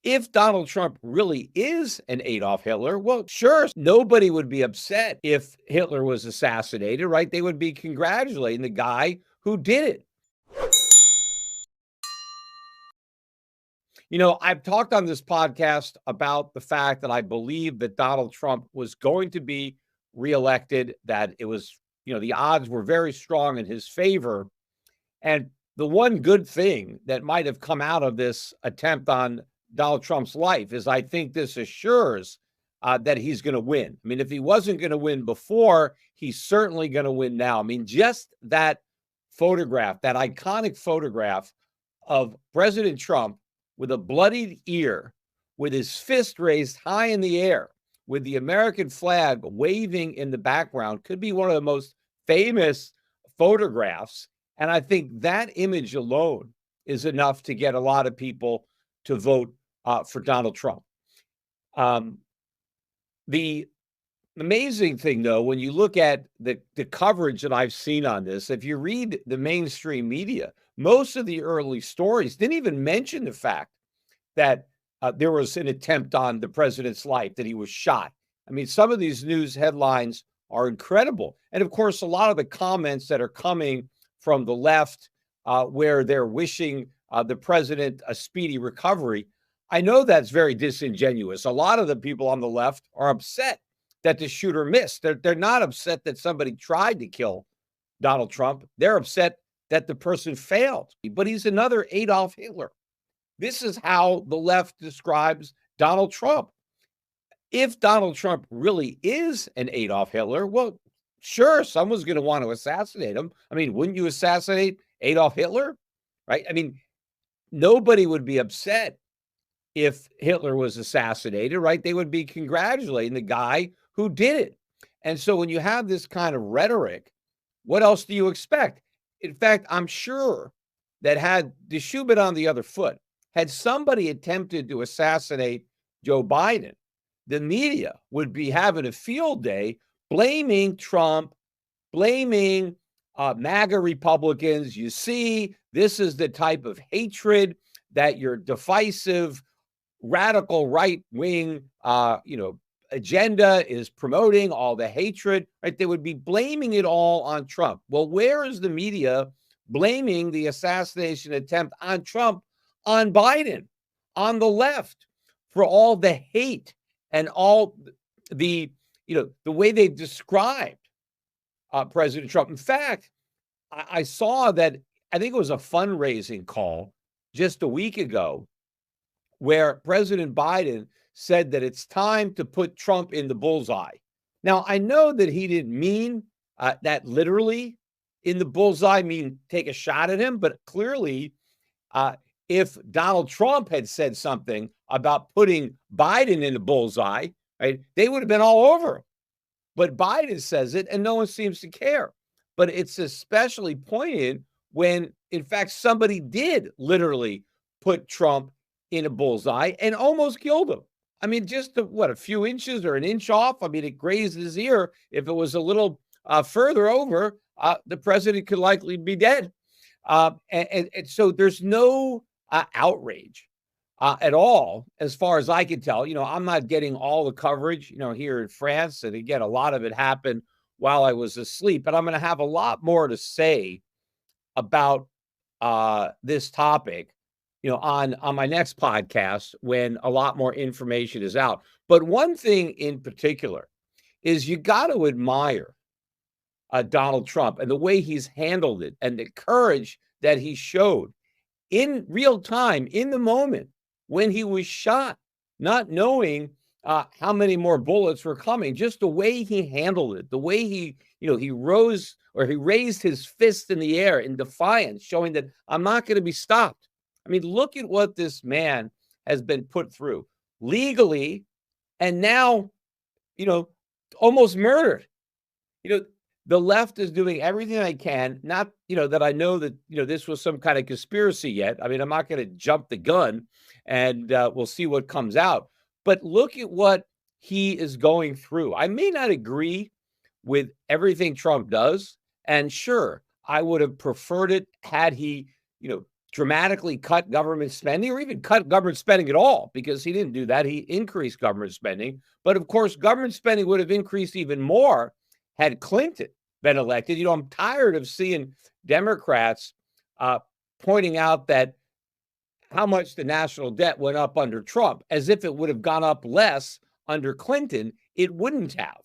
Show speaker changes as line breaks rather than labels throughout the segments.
If Donald Trump really is an Adolf Hitler, well, sure, nobody would be upset if Hitler was assassinated, right? They would be congratulating the guy who did it. I've talked on this podcast about the fact that I believe that Donald Trump was going to be reelected, that it was, the odds were very strong in his favor. And the one good thing that might have come out of this attempt on Donald Trump's life is I think this assures that he's going to win. I mean, if he wasn't going to win before, he's certainly going to win now. I mean, just that photograph, that iconic photograph of President Trump with a bloodied ear, with his fist raised high in the air, with the American flag waving in the background, could be one of the most famous photographs. And I think that image alone is enough to get a lot of people to vote for Donald Trump. The amazing thing, though, when you look at the coverage that I've seen on this, if you read the mainstream media, most of the early stories didn't even mention the fact that there was an attempt on the president's life, that he was shot. I mean, some of these news headlines are incredible. And of course, a lot of the comments that are coming from the left, where they're wishing the president a speedy recovery, I know that's very disingenuous. A lot of the people on the left are upset that the shooter missed. They're not upset that somebody tried to kill Donald Trump. They're upset that the person failed. But he's another Adolf Hitler. This is how the left describes Donald Trump. If Donald Trump really is an Adolf Hitler, well, sure, someone's going to want to assassinate him. I mean, wouldn't you assassinate Adolf Hitler? Right? I mean, nobody would be upset if Hitler was assassinated, right? They would be congratulating the guy who did it. And so when you have this kind of rhetoric, what else do you expect? In fact, I'm sure that had the shoe been on the other foot, had somebody attempted to assassinate Joe Biden, the media would be having a field day blaming Trump, blaming MAGA Republicans. You see, this is the type of hatred that your divisive, radical right-wing, agenda is promoting, all the hatred, right? They would be blaming it all on Trump. Well, where is the media blaming the assassination attempt on Trump, on Biden, on the left, for all the hate and all the, the way they described President Trump? In fact, I saw that, I think it was a fundraising call just a week ago, where President Biden said that it's time to put Trump in the bullseye. Now, I know that he didn't mean that literally in the bullseye, mean take a shot at him, but clearly, if Donald Trump had said something about putting Biden in the bullseye, right, they would have been all over him. But Biden says it, and no one seems to care. But it's especially poignant when, in fact, somebody did literally put Trump in a bullseye and almost killed him. I mean, just a few inches or an inch off. I mean, it grazed his ear. If it was a little further over, the president could likely be dead. And so there's no outrage at all, as far as I can tell. I'm not getting all the coverage, here in France. And again, a lot of it happened while I was asleep. And I'm going to have a lot more to say about this topic, on my next podcast, when a lot more information is out. But one thing in particular is you got to admire Donald Trump and the way he's handled it and the courage that he showed in real time, in the moment when he was shot, not knowing how many more bullets were coming. Just the way he handled it, the way he raised his fist in the air in defiance, showing that I'm not going to be stopped. I mean, look at what this man has been put through legally, and now, almost murdered. The left is doing everything they can, not, that I know that, this was some kind of conspiracy yet. I mean, I'm not going to jump the gun, and we'll see what comes out. But look at what he is going through. I may not agree with everything Trump does. And sure, I would have preferred it had he, dramatically cut government spending or even cut government spending at all, because he didn't do that. He increased government spending. But of course, government spending would have increased even more had Clinton been elected. I'm tired of seeing Democrats pointing out that how much the national debt went up under Trump, as if it would have gone up less under Clinton. It wouldn't have.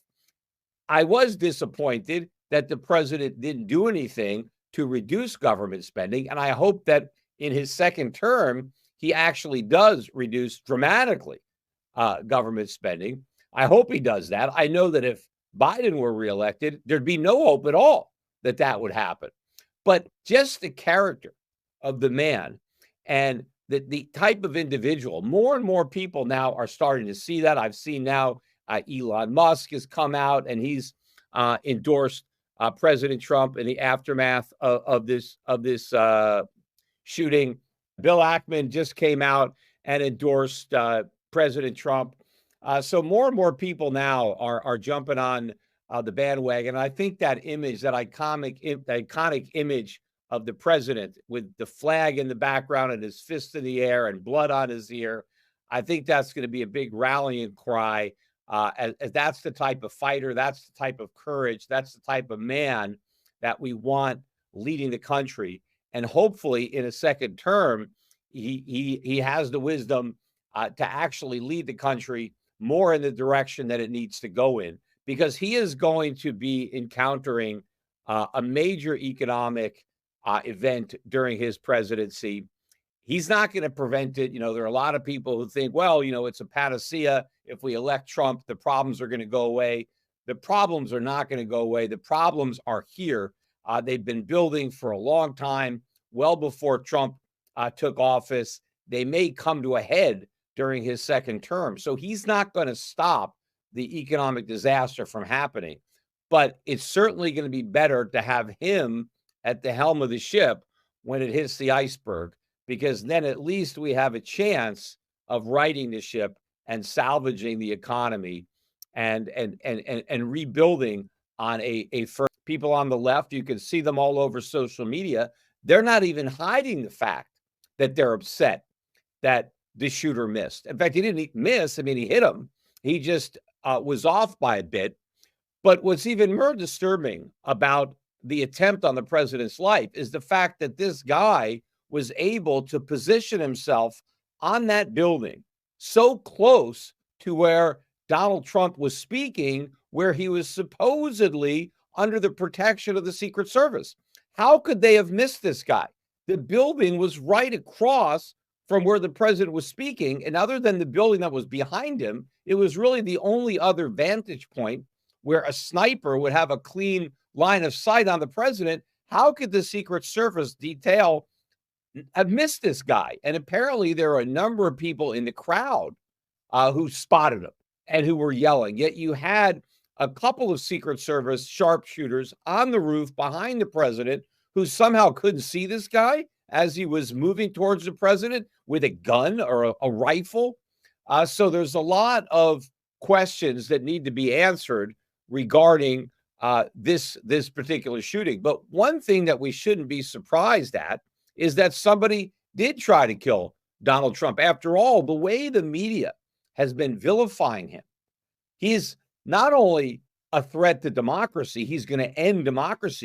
I was disappointed that the president didn't do anything to reduce government spending, and I hope that in his second term, he actually does reduce dramatically government spending. I hope he does that. I know that if Biden were reelected, there'd be no hope at all that that would happen. But just the character of the man and the type of individual, more and more people now are starting to see that. I've seen now Elon Musk has come out and he's endorsed President Trump in the aftermath of this shooting. Bill Ackman just came out and endorsed President Trump. So more and more people now are jumping on the bandwagon. I think that image, that iconic image of the president with the flag in the background and his fist in the air and blood on his ear, I think that's going to be a big rallying cry. As that's the type of fighter, that's the type of courage, that's the type of man that we want leading the country. And hopefully in a second term, he has the wisdom to actually lead the country more in the direction that it needs to go in, because he is going to be encountering a major economic event during his presidency. He's not going to prevent it. There are a lot of people who think, well, it's a panacea. If we elect Trump, the problems are going to go away. The problems are not going to go away. The problems are here. They've been building for a long time, well before Trump took office. They may come to a head during his second term. So he's not going to stop the economic disaster from happening. But it's certainly going to be better to have him at the helm of the ship when it hits the iceberg, because then at least we have a chance of righting the ship and salvaging the economy and rebuilding on a firm. People on the left, you can see them all over social media. They're not even hiding the fact that they're upset that the shooter missed. In fact, he didn't miss. I mean, he hit him. He just was off by a bit. But what's even more disturbing about the attempt on the president's life is the fact that this guy was able to position himself on that building so close to where Donald Trump was speaking, where he was supposedly under the protection of the Secret Service. How could they have missed this guy? The building was right across from where the president was speaking. And other than the building that was behind him, it was really the only other vantage point where a sniper would have a clean line of sight on the president. How could the Secret Service detail have missed this guy? And apparently there are a number of people in the crowd who spotted him and who were yelling. Yet you had a couple of Secret Service sharpshooters on the roof behind the president who somehow couldn't see this guy as he was moving towards the president with a gun or a rifle. So there's a lot of questions that need to be answered regarding this particular shooting. But one thing that we shouldn't be surprised at is that somebody did try to kill Donald Trump. After all, the way the media has been vilifying him, he's not only a threat to democracy, he's going to end democracy.